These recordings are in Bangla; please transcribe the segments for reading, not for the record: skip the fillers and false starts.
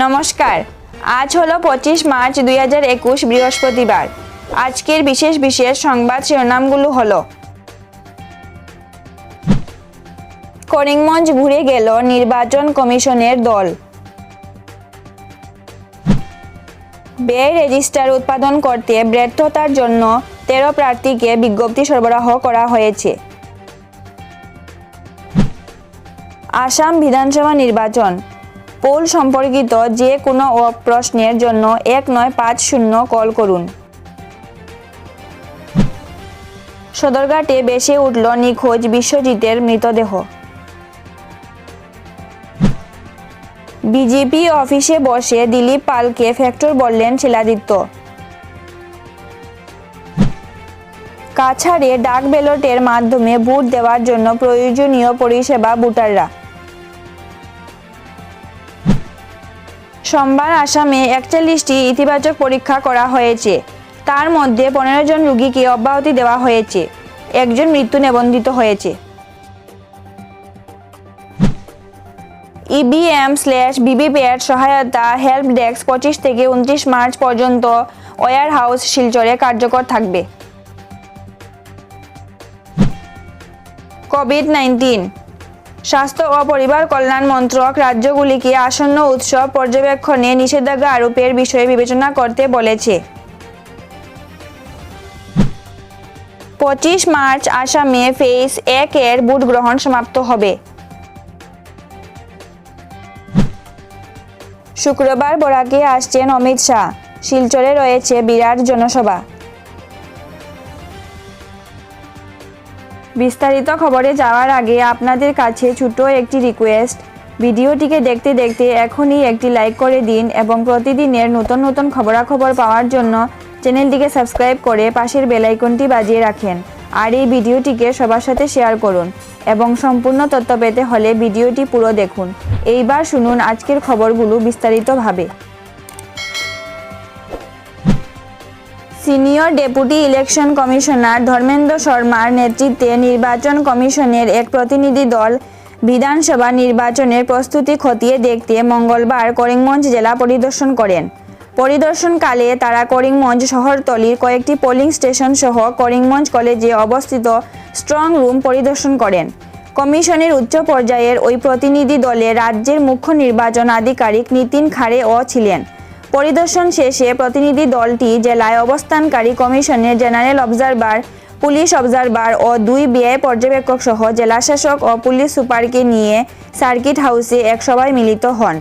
নমস্কার, আজ হলো 25 মার্চ 2021 বৃহস্পতিবার। আজকের বিশেষ সংবাদ শিরোনামগুলো হলো: করিমগঞ্জ ঘুরে গেল নির্বাচন কমিশনের দল। ব্যয় রেজিস্টার উৎপাদন করতে ব্যর্থতার জন্য 13 প্রার্থীকে বিজ্ঞপ্তি সরবরাহ করা হয়েছে। আসাম বিধানসভা নির্বাচন পোল সম্পর্কিত যে কোনো প্রশ্নের জন্য 1950 কল করুন। সদরঘাটে ভেসে উঠল নিখোঁজ বিশ্বজিতের মৃতদেহ। বিজেপি অফিসে বসে দিলীপ পালকে ফ্যাক্টর বললেন শিলাদিত্য। কাছাড়ে ডাক ব্যালটের মাধ্যমে ভোট দেওয়ার জন্য প্রয়োজনীয় পরিষেবা ভোটাররা। সোমবার আসামে 41টি ইতিবাচক পরীক্ষা করা হয়েছে। তার মধ্যে 15 জন রোগীকে অব্যাহতি দেওয়া হয়েছে। একজন মৃত্যু নিবন্ধিত হয়েছে। ইভিএম/ভিভিপ্যাট সহায়তা হেল্প ডেস্ক 25 থেকে 29 মার্চ পর্যন্ত ওয়্যার হাউস শিলচরে কার্যকর থাকবে। কোভিড-19 স্বাস্থ্য ও পরিবার কল্যাণ মন্ত্রক রাজ্যগুলিকে আসন্ন উৎসব পর্যবেক্ষণে নিষেধাজ্ঞা আরোপের বিষয়ে বিবেচনা করতে বলেছে। 25 মার্চ আসামে ফেজ 1 এর ভোট গ্রহণ সমাপ্ত হবে। শুক্রবার বরাকে আসছেন অমিত শাহ। শিলচরে রয়েছে বিরাট জনসভা। বিস্তারিত খবরে যাওয়ার আগে আপনাদের কাছে ছোট একটি রিকোয়েস্ট, ভিডিওটিকে দেখতে দেখতে এখনই একটি লাইক করে দিন এবং প্রতিদিনের নতুন খবরাখবর পাওয়ার জন্য চ্যানেলটিকে সাবস্ক্রাইব করে পাশের বেল আইকনটি বাজিয়ে রাখেন। আর এই ভিডিওটিকে সবার সাথে শেয়ার করুন এবং সম্পূর্ণ তথ্য পেতে হলে ভিডিওটি পুরো দেখুন। এইবার শুনুন আজকের খবরগুলো বিস্তারিতভাবে। Senior deputy election commissioner Dharmendra শর্মার নেতৃত্বে নির্বাচন কমিশনের এক প্রতিনিধি দল বিধানসভা নির্বাচনের প্রস্তুতি খতিয়ে দেখতে মঙ্গলবার করিমগঞ্জ জেলা পরিদর্শন করেন। পরিদর্শনকালে তারা করিমগঞ্জ শহরতলির কয়েকটি পোলিং স্টেশন সহ করিমগঞ্জ কলেজে অবস্থিত স্ট্রং রুম পরিদর্শন করেন। কমিশনের উচ্চ পর্যায়ের ওই প্রতিনিধি দলে রাজ্যের মুখ্য নির্বাচন আধিকারিক নীতিন খাড়েও ছিলেন। পরিদর্শন শেষে প্রতিনিধি দলটি জেলায় অবস্থানকারী কমিশনের জেনারেল অবজারভার, পুলিশ অবজারভার ও 2 ব্যয় পর্যবেক্ষক সহ জেলাশাসক ও পুলিশ সুপারকে নিয়ে সার্কিট হাউসে এক সভায় মিলিত হন।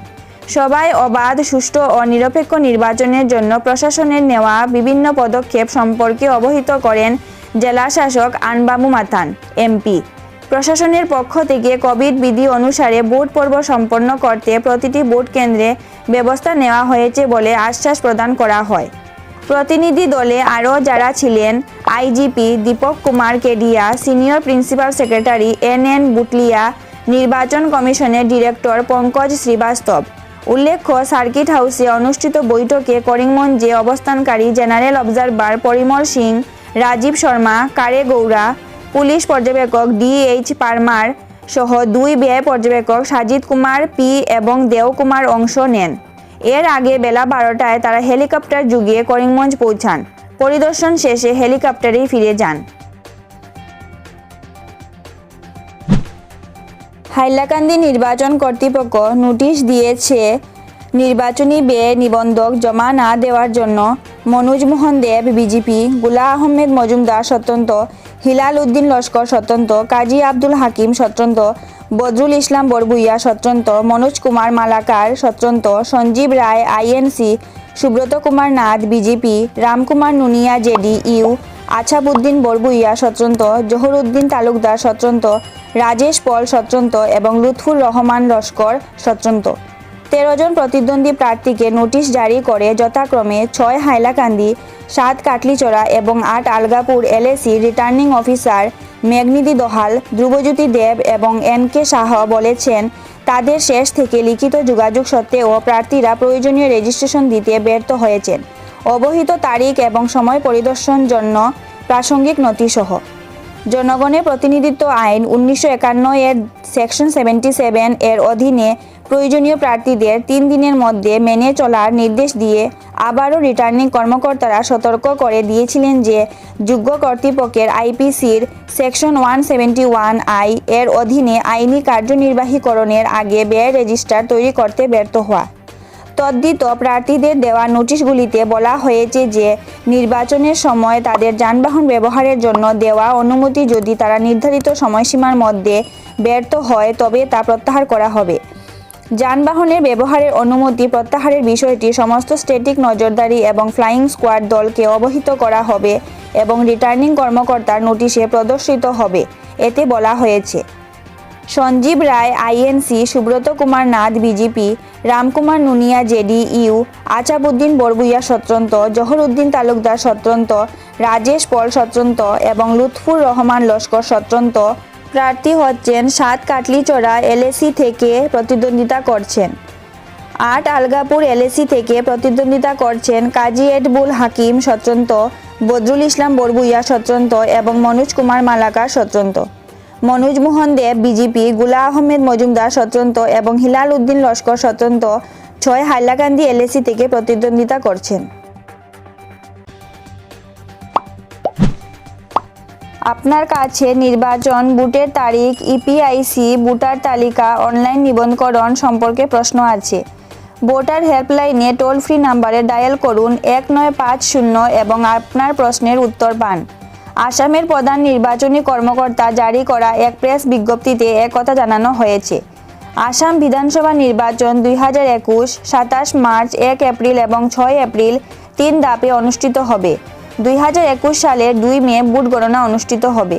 সভায় অবাধ, সুষ্ঠু ও নিরপেক্ষ নির্বাচনের জন্য প্রশাসনের নেওয়া বিভিন্ন পদক্ষেপ সম্পর্কে অবহিত করেন জেলাশাসক আনবামু মাথান এমপি। প্রশাসনের পক্ষ থেকে কোভিড বিধি অনুসারে ভোট পর্ব সম্পন্ন করতে প্রতিটি ভোট কেন্দ্রে ব্যবস্থা নেওয়া হয়েছে বলে আশ্বাস প্রদান করা হয়। প্রতিনিধি দলে আরও যারা ছিলেন: IGP Deepak Kumar Kedia, senior principal secretary NN Butolia, নির্বাচন কমিশনের ডিরেক্টর পঙ্কজ শ্রীবাস্তব। উল্লেখ্য, সার্কিট হাউসে অনুষ্ঠিত বৈঠকে করিমগঞ্জে অবস্থানকারী জেনারেল অবজারভার পরিমল সিং, রাজীব শর্মা, কারে গৌড়া, পুলিশ পর্যবেক্ষক DH পারমার সহ 2 ব্যয় পর্যবেক্ষক সাজিদ কুমার পি এবং দেও কুমার অংশ নেন। এর আগে বেলা 12টায় তারা হেলিকপ্টার যুগিয়ে করিমগঞ্জ পৌঁছান। পরিদর্শন শেষে হেলিকপ্টারেই ফিরে যান। হাইলাকান্দি নির্বাচন কর্তৃপক্ষ নোটিশ দিয়েছে নির্বাচনী ব্যয় নিবন্ধক জমা না দেওয়ার জন্য মনোজ মোহন দেব বিজেপি, গুলা আহমেদ মজুমদার স্বতন্ত্র, হিলাল উদ্দিন লস্কর স্বতন্ত্র, কাজী আব্দুল হাকিম স্বতন্ত্র, বদরুল ইসলাম বরবুইয়া স্বতন্ত্র, মনোজ কুমার মালাকার স্বতন্ত্র, Sanjib Roy INC, Subrata Kumar Nath BJP, Ramkumar Nunia JDU, Achhabuddin Barbhuiya স্বতন্ত্র, জহুরউদ্দিন তালুকদার স্বতন্ত্র, রাজেশ পল স্বতন্ত্র এবং লুৎফুর রহমান লস্কর স্বতন্ত্র। 13 জন প্রতিদ্বন্দ্বী প্রার্থীকে নোটিশ জারি করে যথাক্রমে 6 হাইলাকান্দি, 7 কাটলিচড়া এবং 8 Algapur LAC returning officer Meghnidhi Dahal, Dhrubajyoti Deb এবং NK শাহ বলেছেন, তাদের শেষ থেকে লিখিত যোগাযোগ সত্ত্বেও প্রার্থীরা প্রয়োজনীয় রেজিস্ট্রেশন দিতে ব্যর্থ হয়েছেন। অবহিত তারিখ এবং সময় পরিদর্শন জন্য প্রাসঙ্গিক নথিসহ জনগণের প্রতিনিধিত্ব আইন 1951 এর সেকশন 77 এর অধীনে প্রয়োজনীয় প্রার্থীদের 3 দিনের মধ্যে মেনে চলার নির্দেশ দিয়ে আবারও রিটার্নিং কর্মকর্তারা সতর্ক করে দিয়েছিলেন যে যোগ্য কর্তৃপক্ষের আইপিসির সেকশন 171 এর অধীনে আইনি কার্যনির্বাহীকরণের আগে ব্যয় রেজিস্টার তৈরি করতে ব্যর্থ হওয়া। তদ্ধিত প্রার্থীদের দেওয়া নোটিশগুলিতে বলা হয়েছে যে নির্বাচনের সময় তাদের যানবাহন ব্যবহারের জন্য দেওয়া অনুমতি যদি তারা নির্ধারিত সময়সীমার মধ্যে ব্যর্থ হয় তবে তা প্রত্যাহার করা হবে। যানবাহনের ব্যবহারের অনুমতি প্রত্যাহারের বিষয়টি সমস্ত স্ট্যাটিক নজরদারি এবং ফ্লাইং স্কোয়াড দলকে অবহিত করা হবে এবং রিটার্নিং কর্মকর্তার নোটিশে প্রদর্শিত হবে। এতে বলা হয়েছে, Sanjib Roy INC, Subrata Kumar Nath BJP, Ramkumar Nunia JDU, Achabuddin Barbhuiya স্বতন্ত্র, জহরউদ্দিন তালুকদার স্বতন্ত্র, রাজেশ পল স্বতন্ত্র এবং লুৎফুর রহমান লস্কর স্বতন্ত্র প্রার্থী হচ্ছেন। 7 কাটলিচড়া এলএসি থেকে প্রতিদ্বন্দ্বিতা করছেন। 8 আলগাপুর এলএসি থেকে প্রতিদ্বন্দ্বিতা করছেন কাজী এডবুল হাকিম স্বতন্ত্র, বদরুল ইসলাম বরবুইয়া স্বতন্ত্র এবং মনোজ কুমার মালাকার স্বতন্ত্র। মনোজ মোহন দেব বিজেপি, গুলা আহমেদ মজুমদার স্বতন্ত্র এবং হিলাল উদ্দিন লস্কর স্বতন্ত্র 6 হাইলাকান্দি এলএসি থেকে প্রতিদ্বন্দ্বিতা করছেন। আপনার কাছে নির্বাচন ভোটের তারিখ, ইপিআইসি, ভোটার তালিকা, অনলাইন নিবন্ধকরণ সম্পর্কে প্রশ্ন আছে। ভোটার হেল্পলাইনে টোল ফ্রি নাম্বারে ডায়াল করুন 1950 এবং আপনার প্রশ্নের উত্তর পান। আসামের প্রধান নির্বাচনী কর্মকর্তা জারি করা এক প্রেস বিজ্ঞপ্তিতে একথা জানানো হয়েছে। আসাম বিধানসভা নির্বাচন 2021 27 মার্চ, 1 এপ্রিল এবং 6 এপ্রিল 3 ধাপে অনুষ্ঠিত হবে। 2021 সালের 2 মে ভোট গণনা অনুষ্ঠিত হবে।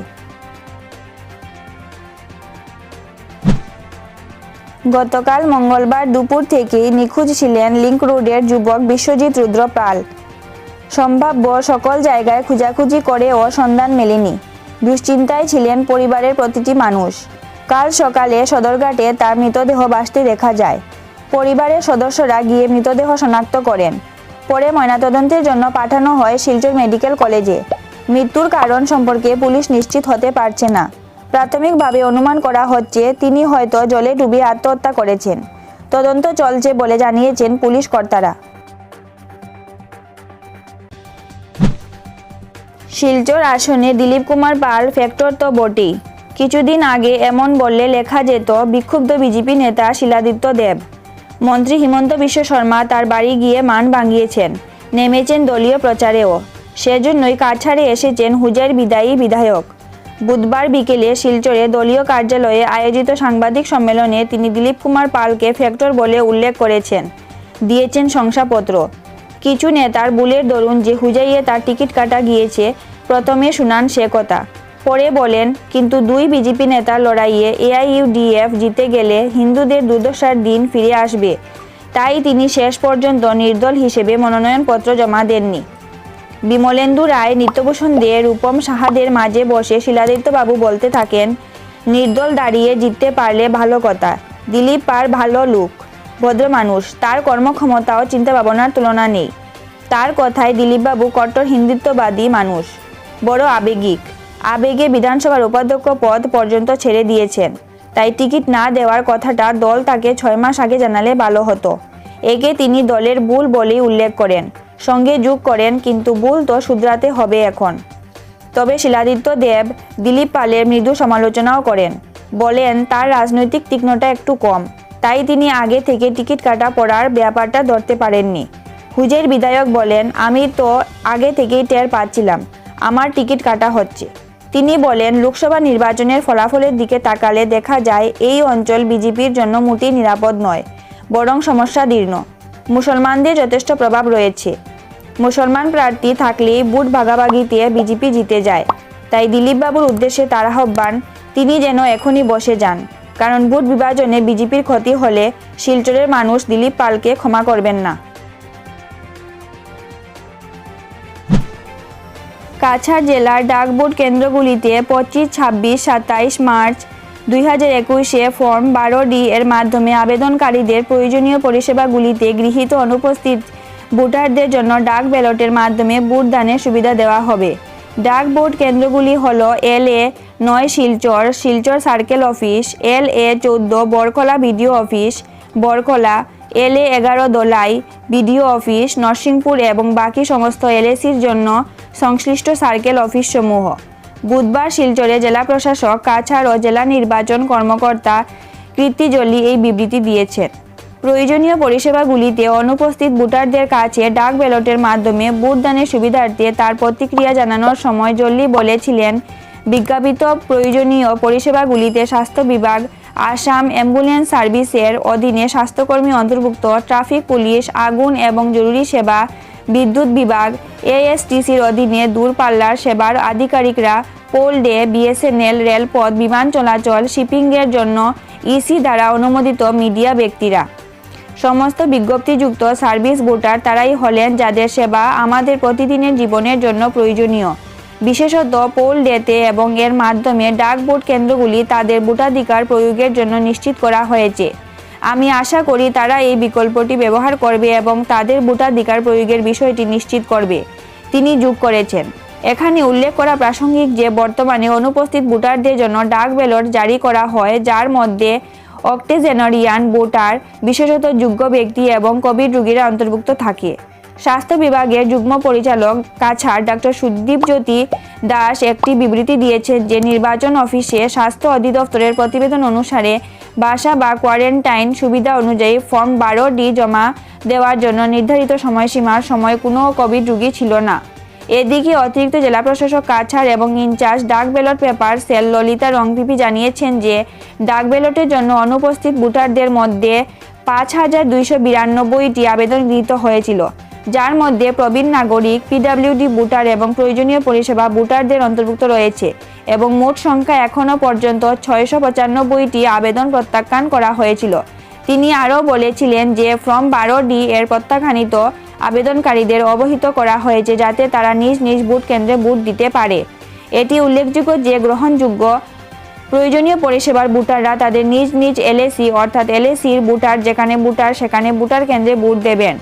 গতকাল মঙ্গলবার দুপুর থেকেই নিখোঁজ ছিলেন লিংক রোডের যুবক বিশ্বজিৎ রুদ্র পাল। সম্ভাব্য সকল জায়গায় খোঁজাখুঁজি করেও সন্ধান মেলেনি। দুশ্চিন্তায় ছিলেন পরিবারের প্রতিটি মানুষ। কাল সকালে সদরঘাটে তার মৃতদেহ ভাসতে দেখা যায়। পরিবারের সদস্যরা গিয়ে মৃতদেহ শনাক্ত করেন। পরে ময়নাতদন্তের জন্য পাঠানো হয় শিলচর মেডিকেল কলেজে। মৃত্যুর কারণ সম্পর্কে পুলিশ নিশ্চিত হতে পারছে না। প্রাথমিকভাবে অনুমান করা হচ্ছে তিনি হয়তো জলে ডুবে আত্মহত্যা করেছেন। তদন্ত চলছে বলে জানিয়েছেন পুলিশ কর্তারা। শিলচর আসনে দিলীপ কুমার পাল ফ্যাক্টর তো বটেই। কিছুদিন আগে এমন বললে লেখা যেত বিক্ষুব্ধ বিজেপি নেতা শিলাদিত্য দেব। মন্ত্রী হিমন্ত বিশ্ব শর্মা তার বাড়ি গিয়ে মান ভাঙিয়েছেন, নেমেছেন দলীয় প্রচারেও। সেজন্যই কাছাড়ে এসেছেন হুজাইর বিদায়ী বিধায়ক। বুধবার বিকেলে শিলচরে দলীয় কার্যালয়ে আয়োজিত সাংবাদিক সম্মেলনে তিনি দিলীপ কুমার পালকে ফ্যাক্টর বলে উল্লেখ করেছেন, দিয়েছেন শংসাপত্র। কিছু নেতার বুলের দরুন যে হুজাইয়ে তার টিকিট কাটা গিয়েছে, প্রথমে শুনান সে কথা। পরে বলেন, কিন্তু 2 বিজেপি নেতার লড়াইয়ে এআইইউডিএফ জিতে গেলে হিন্দুদের দুর্দশার দিন ফিরে আসবে। তাই তিনি শেষ পর্যন্ত নির্দল হিসেবে মনোনয়নপত্র জমা দেননি। বিমলেন্দু রায়, নিত্যভূষণ দে, রূপম সাহাদের মাঝে বসে শিলাদিত্যবাবু বলতে থাকেন, নির্দল দাঁড়িয়ে জিততে পারলে ভালো কথা। দিলীপ পাল ভালো লোক, ভদ্র মানুষ, তার কর্মক্ষমতা ও চিন্তাভাবনার তুলনা নেই। তার কথায় দিলীপবাবু কট্টর হিন্দুত্ববাদী মানুষ, বড় আবেগিক। আবেগে বিধানসভার উপাধ্যক্ষ পদ পর্যন্ত ছেড়ে দিয়েছেন। তাই টিকিট না দেওয়ার কথাটা দল তাকে 6 মাস আগে জানালে ভালো হতো। একে তিনি দলের ভুল বলেই উল্লেখ করেন, সঙ্গে যোগ করেন, কিন্তু ভুল তো শুধরাতে হবে এখন। তবে শিলাদিত্য দেব দিলীপ পালের মৃদু সমালোচনাও করেন, বলেন তার রাজনৈতিক তীক্ষ্ণতা একটু কম, তাই তিনি আগে থেকে টিকিট কাটা পড়ার ব্যাপারটা ধরতে পারেননি। হুজের বিধায়ক বলেন, আমি তো আগে থেকেই টের পাচ্ছিলাম আমার টিকিট কাটা হচ্ছে। তিনি বলেন, লোকসভা নির্বাচনের ফলাফলের দিকে তাকালে দেখা যায় এই অঞ্চল বিজেপির জন্য মোটেই নিরাপদ নয়, বরং সমস্যাদীর্ণ। মুসলমানদের যথেষ্ট প্রভাব রয়েছে। মুসলমান প্রার্থী থাকলেই ভোট ভাগাভাগিতে বিজেপি জিতে যায়। তাই দিলীপবাবুর উদ্দেশ্যে তার আহ্বান, তিনি যেন এখনই বসে যান, কারণ ভোট বিভাজনে বিজেপির ক্ষতি হলে শিলচরের মানুষ দিলীপ পালকে ক্ষমা করবেন না। কাছাড় জেলার ডাকভোট কেন্দ্রগুলিতে 25, 26, 27 মার্চ 2021-এ ফর্ম 12D এর মাধ্যমে আবেদনকারীদের প্রয়োজনীয় পরিষেবাগুলিতে গৃহীত অনুপস্থিত ভোটারদের জন্য ডাক ব্যালটের মাধ্যমে ভোট দানের সুবিধা দেওয়া হবে। ডাক ভোট কেন্দ্রগুলি হল LA 9 Silchar Silchar circle office, LA 14 Barkhola BDO office Barkhola, LA 11 Dholai BDO office Narsingpur এবং বাকি সমস্ত LACর জন্য সংশ্লিষ্ট সার্কেল অফিস সমূহ। বুধবার শিলচরে জেলা প্রশাসক কাছাড় ও জেলা নির্বাচন কর্মকর্তা কীর্তি জলি এই বিবৃতি দিয়েছেন। প্রয়োজনীয় পরিষেবাগুলিতে অনুপস্থিত ভোটারদের কাছে ডাক ব্যালটের মাধ্যমে ভোটদানের সুবিধার্থে তার প্রতিক্রিয়া জানানোর সময় জল্লি বলেছিলেন, বিজ্ঞাপিত প্রয়োজনীয় পরিষেবাগুলিতে স্বাস্থ্য বিভাগ, আসাম অ্যাম্বুলেন্স সার্ভিসের অধীনে স্বাস্থ্যকর্মী অন্তর্ভুক্ত, ট্রাফিক পুলিশ, আগুন এবং জরুরি সেবা, বিদ্যুৎ বিভাগ, ASTCর অধীনে দূরপাল্লার সেবার আধিকারিকরা, পোল ডে, BSNL, রেলপথ, বিমান চলাচল, শিপিংয়ের জন্য EC দ্বারা অনুমোদিত মিডিয়া ব্যক্তিরা। সমস্ত বিজ্ঞপ্তিযুক্ত সার্ভিস ভোটার তারাই হলেন যাদের সেবা আমাদের প্রতিদিনের জীবনের জন্য প্রয়োজনীয়। বিশেষত পোল ডেতে এবং এর মাধ্যমে ডাক ভোট কেন্দ্রগুলি তাদের ভোটাধিকার প্রয়োগের জন্য নিশ্চিত করা হয়েছে। আমি আশা করি তারা এই বিকল্পটি ব্যবহার করবে এবং তাদের ভোটাধিকার প্রয়োগের বিষয়টি নিশ্চিত করবে, তিনি যোগ করেছেন। এখানে উল্লেখ করা প্রাসঙ্গিক যে বর্তমানে অনুপস্থিত ভোটারদের জন্য ডাক ব্যালট জারি করা হয়, যার মধ্যে অক্টোজেনারিয়ান ভোটার, বিশেষত যোগ্য ব্যক্তি এবং কোভিড রোগীরা অন্তর্ভুক্ত থাকে। স্বাস্থ্য বিভাগের যুগ্ম পরিচালক কাছাড় ডক্টর সুদীপ জ্যোতি দাস একটি বিবৃতি দিয়েছেন যে নির্বাচন অফিসে স্বাস্থ্য অধিদপ্তরের প্রতিবেদন অনুসারে বাসা বা কোয়ারেন্টাইন সুবিধা অনুযায়ী ফর্ম 12D জমা দেওয়ার জন্য নির্ধারিত সময়সীমার সময় কোনো কোভিড রোগী ছিল না। এদিকে অতিরিক্ত জেলা প্রশাসক কাছাড় এবং ইনচার্জ ডাক ballot paper sell Lalita Rongpipi জানিয়েছেন যে ডাক ব্যালটের জন্য অনুপস্থিত ভোটারদের মধ্যে 5292টি আবেদন গৃহীত হয়েছিল, যার মধ্যে প্রবীণ নাগরিক, PWD ভোটার এবং প্রয়োজনীয় পরিষেবা ভোটারদের অন্তর্ভুক্ত রয়েছে এবং মোট সংখ্যা এখনও পর্যন্ত 695টি আবেদন প্রত্যাখ্যান করা হয়েছিল। তিনি আরও বলেছিলেন যে ফর্ম 12D এর প্রত্যাখ্যানিত আবেদনকারীদের অবহিত করা হয়েছে যাতে তারা নিজ নিজ ভোট কেন্দ্রে ভোট দিতে পারে। এটি উল্লেখযোগ্য যে গ্রহণযোগ্য প্রয়োজনীয় পরিষেবার ভোটাররা তাদের নিজ নিজ LAC অর্থাৎ LACর ভোটার যেখানে ভোটার সেখানে ভোটার কেন্দ্রে ভোট দেবেন।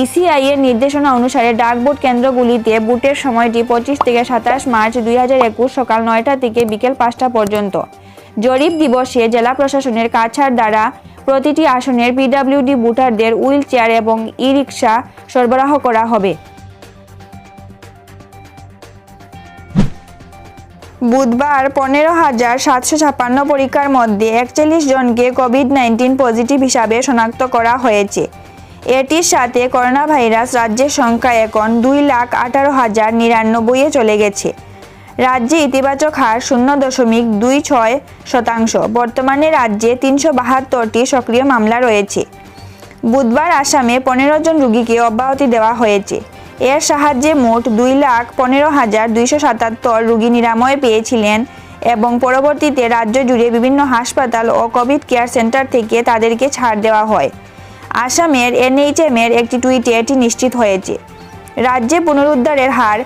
ECI এর নির্দেশনা অনুসারে ডাক ভোট কেন্দ্রগুলিতে ভোটের সময়টি 25 থেকে 27 মার্চ 2021 সকাল 9টা থেকে বিকেল 5টা পর্যন্ত। জরিপ দিবসে জেলা প্রশাসনের কাছাড় দ্বারা প্রতিটি আসনের PWD ভোটারদের হুইল চেয়ার এবং ই-রিক্সা সরবরাহ করা হবে। বুধবার 15,756 পরীক্ষার মধ্যে 41 জনকে কোভিড-19 পজিটিভ হিসাবে শনাক্ত করা হয়েছে। এটির সাথে করোনা ভাইরাস রাজ্যের সংখ্যা এখন 2,18,099-এ চলে গেছে। রাজ্যে ইতিবাচক হার 0.26%। বর্তমানে রাজ্যে 372টি সক্রিয় মামলা রয়েছে। বুধবার আসামে 15 জন রোগীকে অব্যাহতি দেওয়া হয়েছে। এর সাহায্যে মোট 2,15,277 রোগী নিরাময় পেয়েছিলেন এবং পরবর্তীতে রাজ্য জুড়ে বিভিন্ন হাসপাতাল ও কোভিড কেয়ার সেন্টার থেকে তাদেরকে ছাড় দেওয়া হয়। আসামের NHM এর একটি টুইটে এটি নিশ্চিত হয়েছে। রাজ্যে পুনরুদ্ধারের হার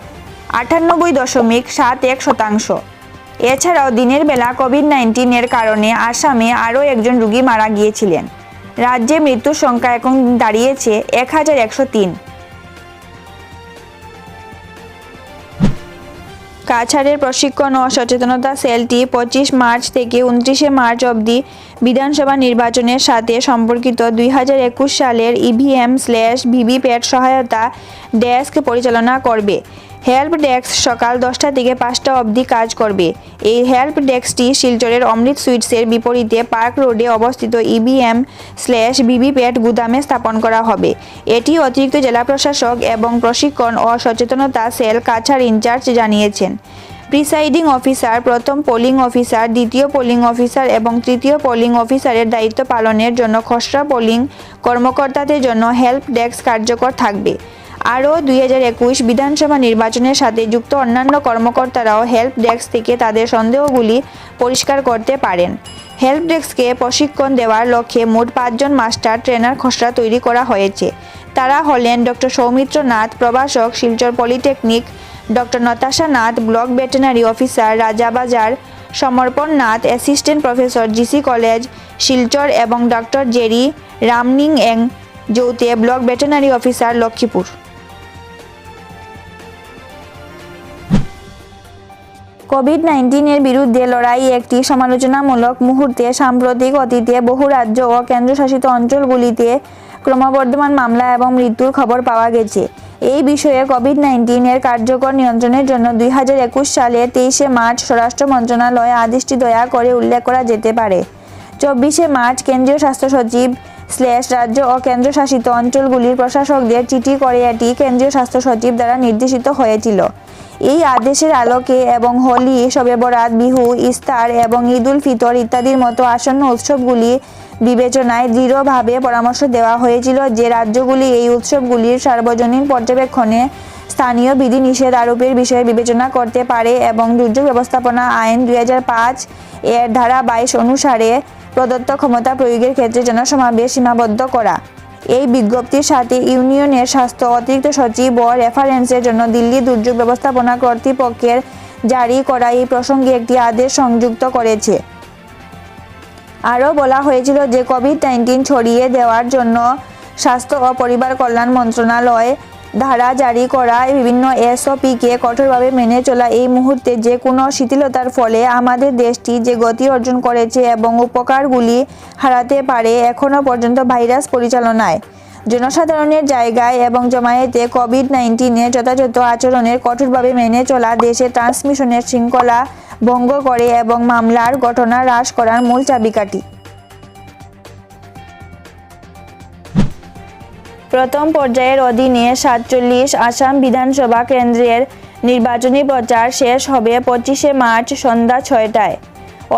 98.71%। এছাড়াও দিনের বেলা কোভিড-19 এর কারণে আসামে আরও একজন রোগী মারা গিয়েছিলেন। রাজ্যে মৃত্যুর সংখ্যা এখন দাঁড়িয়েছে 1,103। কাছাড়ের প্রশিক্ষণ ও সচেতনতা সেলটি 25 মার্চ থেকে 29 মার্চ অবধি বিধানসভা নির্বাচনের সাথে সম্পর্কিত 2021 সালের EVM/VVPAT সহায়তা ডেস্ক পরিচালনা করবে। হেল্প ডেস্ক সকাল 10টা থেকে 5টা অবধি কাজ করবে। এই হেল্প ডেস্কটি শিলচরের অমৃত সুইটসের বিপরীতে পার্ক রোডে অবস্থিত EVM/VVPAT গুদামে স্থাপন করা হবে। এটি অতিরিক্ত জেলা প্রশাসক এবং প্রশিক্ষণ ও সচেতনতা সেল কাছাড় ইনচার্জ জানিয়েছেন। প্রিসাইডিং অফিসার, প্রথম পোলিং অফিসার, দ্বিতীয় পোলিং অফিসার এবং তৃতীয় পোলিং অফিসারের দায়িত্ব পালনের জন্য খসড়া পোলিং কর্মকর্তাদের জন্য হেল্প ডেস্ক কার্যকর থাকবে। আরও 2021 বিধানসভা নির্বাচনের সাথে যুক্ত অন্যান্য কর্মকর্তারাও হেল্প ডেস্ক থেকে তাদের সন্দেহগুলি পরিষ্কার করতে পারেন। হেল্প ডেস্ককে প্রশিক্ষণ দেওয়ার লক্ষ্যে মোট 5 জন মাস্টার ট্রেনার খসড়া তৈরি করা হয়েছে। তারা হলেন ডক্টর সৌমিত্র নাথ, প্রভাষক, Silchar polytechnic, doctor Natasha Nath, block veterinary officer, Rajabazar, Samarpan Nath, assistant professor, GC college, Silchar এবং doctor Jerry Ramning Joute, block veterinary officer, Lakshmipur. কোভিড-19 বিরুদ্ধে লড়াই একটি সমালোচনামূলক মুহূর্তে সাম্প্রতিক অতীতে বহু রাজ্য ও কেন্দ্রশাসিত অঞ্চলগুলিতে ক্রমবর্ধমান মামলা এবং মৃত্যুর খবর পাওয়া গেছে। এই বিষয়ে কোভিড-19 কার্যকর নিয়ন্ত্রণের জন্য 2021 সালের 23 মার্চ স্বরাষ্ট্র মন্ত্রণালয় আদেশটি দয়া করে উল্লেখ করা যেতে পারে। 24 মার্চ কেন্দ্রীয় স্বাস্থ্য সচিব রাজ্য ও কেন্দ্রশাসিত অঞ্চলগুলির প্রশাসকদের চিঠি করে এটি কেন্দ্রীয় স্বাস্থ্য সচিব দ্বারা নির্দেশিত হয়েছিল। এই আদেশের আলোকে এবং হোলি, শবে বরাত, বিহু, ইস্তার এবং ঈদ উল ফিতর ইত্যাদির মতো আসন্ন উৎসবগুলি বিবেচনায় দৃঢ়ভাবে পরামর্শ দেওয়া হয়েছিল যে রাজ্যগুলি এই উৎসবগুলির সার্বজনীন পর্যবেক্ষণে স্থানীয় বিধিনিষেধ আরোপের বিষয়ে বিবেচনা করতে পারে এবং দুর্যোগ ব্যবস্থাপনা আইন 2005 এর ধারা 22 অনুসারে প্রদত্ত ক্ষমতা প্রয়োগের ক্ষেত্রে জনসমাবেশ সীমাবদ্ধ করা। এই বিজ্ঞপ্তির সাথে ইউনিয়নের স্বাস্থ্য অতিরিক্ত সচিব ও রেফারেন্সের জন্য দিল্লি দুর্যোগ ব্যবস্থাপনা কর্তৃপক্ষের জারি করা এই প্রসঙ্গে একটি আদেশ সংযুক্ত করেছে। আরও বলা হয়েছিল যে কোভিড-19 ছড়িয়ে দেওয়ার জন্য স্বাস্থ্য ও পরিবার কল্যাণ মন্ত্রণালয় ধারা জারি করা বিভিন্ন SOP-কে কঠোরভাবে মেনে চলা এই মুহূর্তে যে কোনো শিথিলতার ফলে আমাদের দেশটি যে গতি অর্জন করেছে এবং উপকারগুলি হারাতে পারে এখনও পর্যন্ত ভাইরাস পরিচালনায়, জনসাধারণের জায়গায় এবং জমায়েতে কোভিড-19 যথাযথ আচরণের কঠোরভাবে মেনে চলা দেশে ট্রান্সমিশনের শৃঙ্খলা ভঙ্গ করে এবং মামলার ঘটনা হ্রাস করার মূল চাবিকাঠি। প্রথম পর্যায়ের অধীনে 47 আসাম বিধানসভা কেন্দ্রের নির্বাচনী প্রচার শেষ হবে 25 মার্চ সন্ধ্যা 6টায়,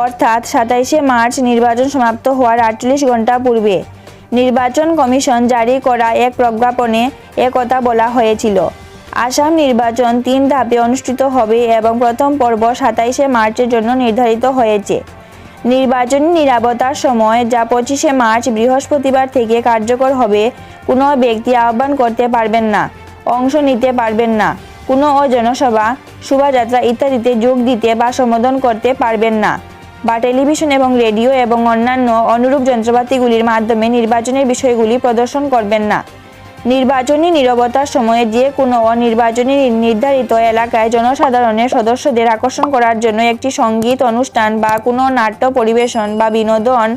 অর্থাৎ 27 মার্চ নির্বাচন সমাপ্ত হওয়ার 48 ঘণ্টা পূর্বে। নির্বাচন কমিশন জারি করা এক প্রজ্ঞাপনে একথা বলা হয়েছিল। আসাম নির্বাচন 3 ধাপে অনুষ্ঠিত হবে এবং প্রথম পর্ব 27 মার্চের জন্য নির্ধারিত হয়েছে। নির্বাচনী নীরবতার সময়, যা 25 মার্চ বৃহস্পতিবার থেকে কার্যকর হবে, কোনো ব্যক্তি আহ্বান করতে পারবেন না, অংশ নিতে পারবেন না, কোনো জনসভা, শোভাযাত্রা ইত্যাদিতে যোগ দিতে বা সম্বোধন করতে পারবেন না, বা টেলিভিশন এবং রেডিও এবং অন্যান্য অনুরূপ যন্ত্রপাতিগুলির মাধ্যমে নির্বাচনের বিষয়গুলি প্রদর্শন করবেন না। নির্বাচনী নীরবতার সময়ে যে কোনো অনির্বাচনী নির্ধারিত এলাকায় জনসাধারণের সদস্যদের আকর্ষণ করার জন্য একটি সঙ্গীত অনুষ্ঠান বা কোনো নাট্য পরিবেশন বা বিনোদন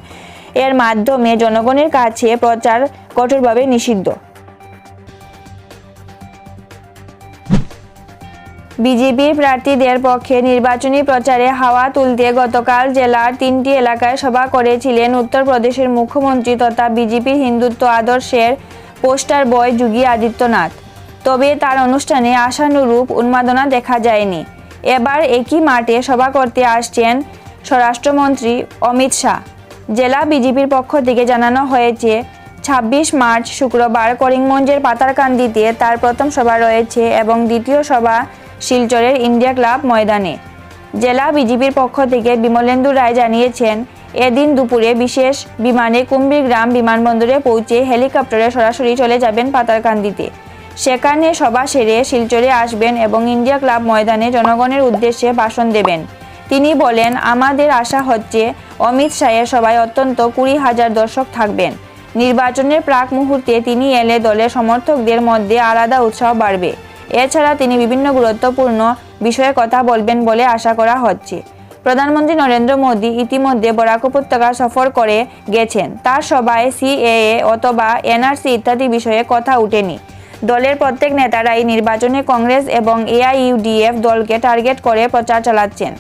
এর মাধ্যমে জনগণের কাছে প্রচার কঠোরভাবে নিষিদ্ধ। বিজেপির প্রার্থীদের পক্ষে নির্বাচনী প্রচারে হাওয়া তুলতে গতকাল জেলার 3টি এলাকায় সভা করেছিলেন উত্তরপ্রদেশের মুখ্যমন্ত্রী তথা বিজেপির হিন্দুত্ব আদর্শের পোস্টার বয় যোগী আদিত্যনাথ। তবে তার অনুষ্ঠানে আশানুরূপ উন্মাদনা দেখা যায়নি। এবার একই মাঠে সভা করতে আসছেন স্বরাষ্ট্রমন্ত্রী অমিত শাহ। জেলা বিজেপির পক্ষ থেকে জানানো হয়েছে, 26 মার্চ শুক্রবার করিমগঞ্জের পাতারকান্দিতে তার প্রথম সভা রয়েছে এবং দ্বিতীয় সভা শিলচরের ইন্ডিয়া ক্লাব ময়দানে। জেলা বিজেপির পক্ষ থেকে বিমলেন্দু রায় জানিয়েছেন, এদিন দুপুরে বিশেষ বিমানে কুম্ভীরগ্রাম বিমানবন্দরে পৌঁছে হেলিকপ্টারে সরাসরি চলে যাবেন পাতারকান্দিতে। সেখানে সভা সেরে শিলচরে আসবেন এবং ইন্ডিয়া ক্লাব ময়দানে জনগণের উদ্দেশ্যে ভাষণ দেবেন। তিনি বলেন, আমাদের আশা হচ্ছে অমিত শাহের সভায় অন্তত 20,000 দর্শক থাকবেন। নির্বাচনের প্রাক মুহূর্তে তিনি এলে দলের সমর্থকদের মধ্যে আলাদা উৎসাহ বাড়বে। এছাড়া তিনি বিভিন্ন গুরুত্বপূর্ণ বিষয়ে কথা বলবেন বলে আশা করা হচ্ছে। প্রধানমন্ত্রী নরেন্দ্র মোদী ইতিমধ্যে বরাক উপত্যকা সফর করে গেছেন। তার সভায় CAA অথবা NRC ইত্যাদি বিষয়ে কথা ওঠেনি। দলের প্রত্যেক নেতারাই নির্বাচনে কংগ্রেস এবং AIUDF দলকে টার্গেট করে প্রচার চালাচ্ছেন।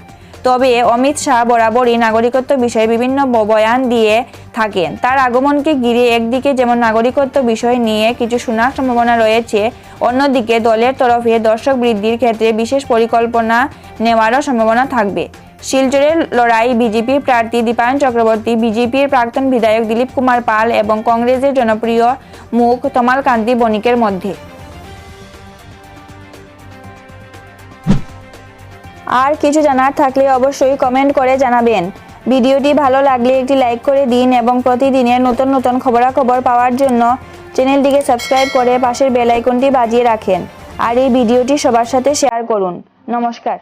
তবে অমিত শাহ বরাবরই নাগরিকত্ব বিষয়ে বিভিন্ন বয়ান দিয়ে থাকেন। তার আগমনকে ঘিরে একদিকে যেমন নাগরিকত্ব বিষয় নিয়ে কিছু শোনার সম্ভাবনা রয়েছে, অন্যদিকে দলের তরফে দর্শক বৃদ্ধির ক্ষেত্রে বিশেষ পরিকল্পনা নেওয়ারও সম্ভাবনা থাকবে। শিলচরের লড়াই বিজেপির প্রার্থী দীপায়ন চক্রবর্তী, বিজেপির প্রাক্তন বিধায়ক দিলীপ কুমার পাল এবং কংগ্রেসের জনপ্রিয় মুখ তমাল কান্তি বণিকের মধ্যে। আর কিছু জানার থাকলে অবশ্যই কমেন্ট করে জানাবেন। ভিডিওটি ভালো লাগলে একটি লাইক করে দিন এবং প্রতিদিনের নতুন নতুন খবরাখবর পাওয়ার জন্য চ্যানেলটিকে সাবস্ক্রাইব করে পাশের বেল আইকনটি বাজিয়ে রাখেন। আর এই ভিডিওটি সবার সাথে শেয়ার করুন। নমস্কার।